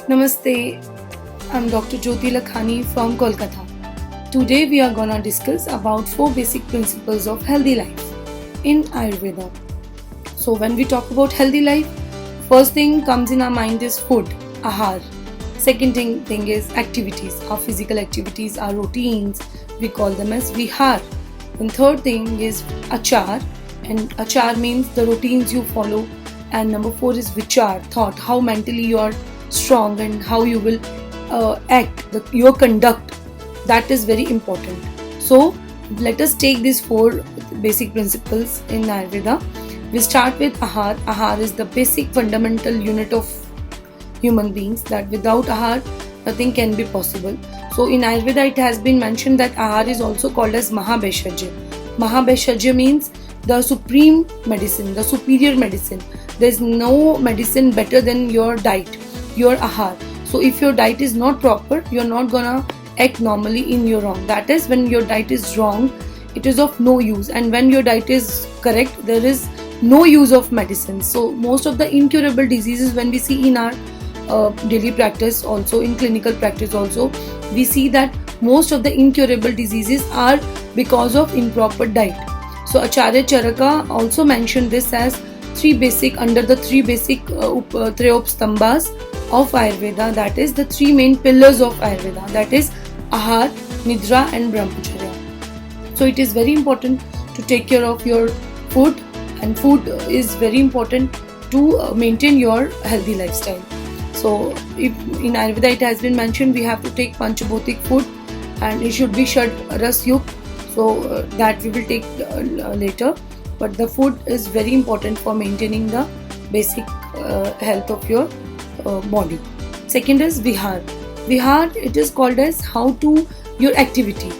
Namaste, I'm Dr. Jyoti Lakhani from Kolkata. Today we are gonna discuss about 4 basic principles of healthy life in Ayurveda. So when we talk about healthy life, first thing comes in our mind is food, ahar. Second thing is activities, our physical activities, our routines, we call them as vihar. And third thing is achar, and achar means the routines you follow. And number 4 is vichar, thought, how mentally you are strong and how you will act, your conduct. That is very important. So let us take these 4 basic principles in Ayurveda. We start with ahar. Ahar is the basic fundamental unit of human beings, that without ahar nothing can be possible. So in Ayurveda it has been mentioned that ahar is also called as Mahabheshajya. Mahabheshajya means the supreme medicine, the superior medicine. There is no medicine better than your diet, your ahar. So if your diet is not proper, you are not gonna act normally in your wrong. That is, when your diet is wrong, it is of no use, and when your diet is correct, there is no use of medicine. So most of the incurable diseases, when we see in our daily practice, also in clinical practice also, we see that most of the incurable diseases are because of improper diet. So Acharya Charaka also mentioned this as under the three basic Trayopstambhas of Ayurveda, that is the 3 main pillars of Ayurveda, that is ahar, nidra and brahmacharya. So it is very important to take care of your food, and food is very important to maintain your healthy lifestyle. So if in Ayurveda it has been mentioned, we have to take Panchabhotik food, and it should be Shad Ras Yukt, so that we will take later. But the food is very important for maintaining the basic health of your body. Second is vihar. Vihar, it is called as your activity,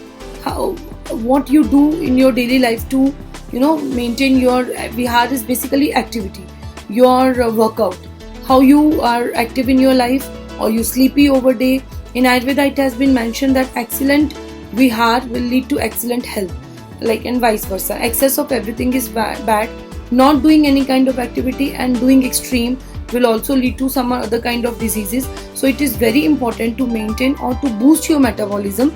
what you do in your daily life to maintain your vihar is basically activity, your workout, how you are active in your life, or you sleepy over day. In Ayurveda it has been mentioned that excellent vihar will lead to excellent health, and vice versa. Excess of everything is bad. Not doing any kind of activity and doing extreme will also lead to some other kind of diseases. So it is very important to maintain or to boost your metabolism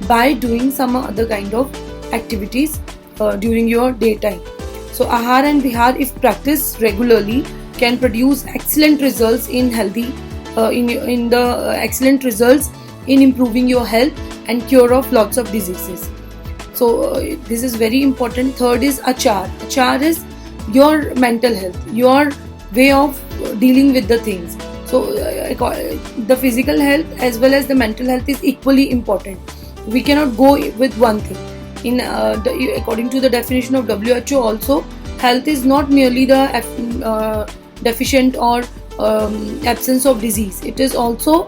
by doing some other kind of activities during your daytime. So ahar and vihar, if practiced regularly, can produce excellent results in excellent results in improving your health and cure of lots of diseases. So this is very important. Third is achar. Achar is your mental health, your way of dealing with the things. So the physical health as well as the mental health is equally important. We cannot go with one thing. According to the definition of WHO also, health is not merely the deficient or absence of disease. It is also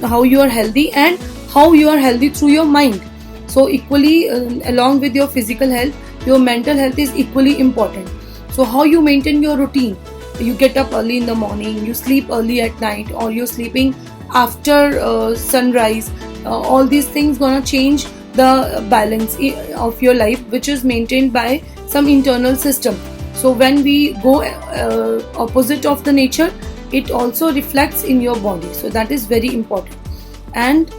how you are healthy and how you are healthy through your mind. So equally, along with your physical health, your mental health is equally important. So how you maintain your routine? You get up early in the morning, you sleep early at night, or you're sleeping after sunrise. All these things gonna change the balance of your life, which is maintained by some internal system. So when we go opposite of the nature, it also reflects in your body. So that is very important. And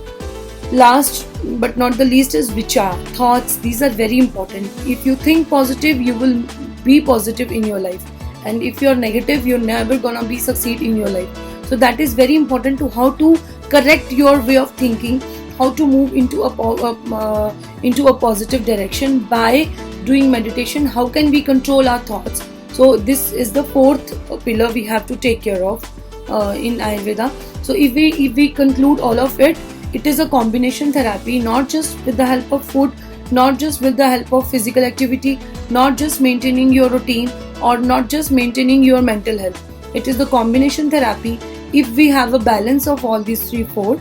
last but not the least is vichar, thoughts. These are very important. If you think positive, you will be positive in your life, and if you're negative, you're never gonna be succeed in your life. So that is very important to how to correct your way of thinking, how to move into a positive direction by doing meditation. How can we control our thoughts? So this is the 4th pillar we have to take care of in Ayurveda. So if we conclude all of it, it is a combination therapy, not just with the help of food, not just with the help of physical activity, not just maintaining your routine, or not just maintaining your mental health. It is the combination therapy. If we have a balance of all these 4,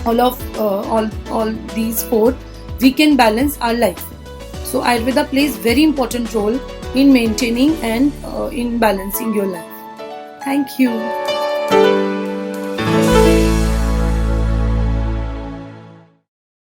all these 4, we can balance our life. So Ayurveda plays very important role in maintaining and in balancing your life. Thank you.